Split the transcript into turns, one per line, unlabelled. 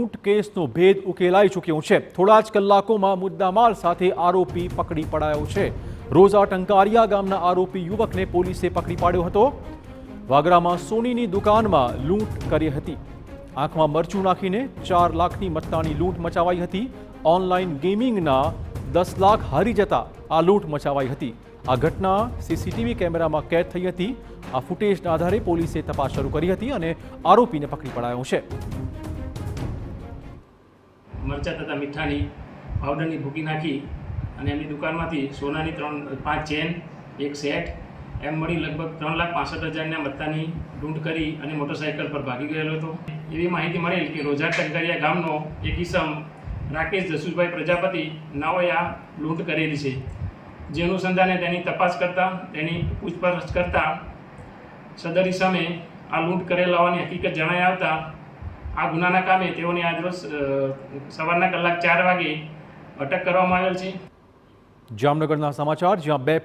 લૂંટ કેસનો ભેદ ઉકેલાઈ ચૂક્યો છે। થોડા જ કલાકોમાં મુદ્દામાલ સાથે આરોપી પકડી પડાયો છે। રોઝા ટંકારિયા ગામના આરોપી યુવકને પોલીસે પકડી પાડ્યો હતો। વાગરામાં સોનીની દુકાનમાં લૂંટ કરી હતી। આંખમાં મરચું નાખીને 4 લાખની મત્તાની લૂંટ મચાવાઈ હતી। ઓનલાઈન ગેમિંગના 10 લાખ હારી જતા આ લૂંટ મચાવાઈ હતી। આ ઘટના સીસીટીવી કેમેરામાં કેદ થઈ હતી। આ ફૂટેજના આધારે પોલીસે તપાસ શરૂ કરી હતી અને આરોપીને પકડી પડાયો છે।
મરચા તથા મીઠાની પાવડરની ભૂકી નાખી અને એમની દુકાનમાંથી સોનાની 5 ચેન, 1 સેટ એમ મળી લગભગ 3,65,000ના મત્તાની લૂંટ કરી અને મોટરસાઇકલ પર ભાગી ગયેલો હતો। એવી માહિતી મળેલ કે રોઝા ટંકારિયા ગામનો એક ઈસમ રાકેશ જસુભાઈ પ્રજાપતિ નાઓએ આ લૂંટ કરેલી છે। જે અનુસંધાને તેની તપાસ કરતા તેની પૂછપરછ કરતા સદર ઈસમે આ લૂંટ કરેલ હોવાની હકીકત જણાઈ આવતા આ ગુનાના કામે તેઓને આજરોજ સવારના 4 વાગે અટક કરવામાં આવેલ છે।
જામનગરના સમાચાર, જ્યાં 2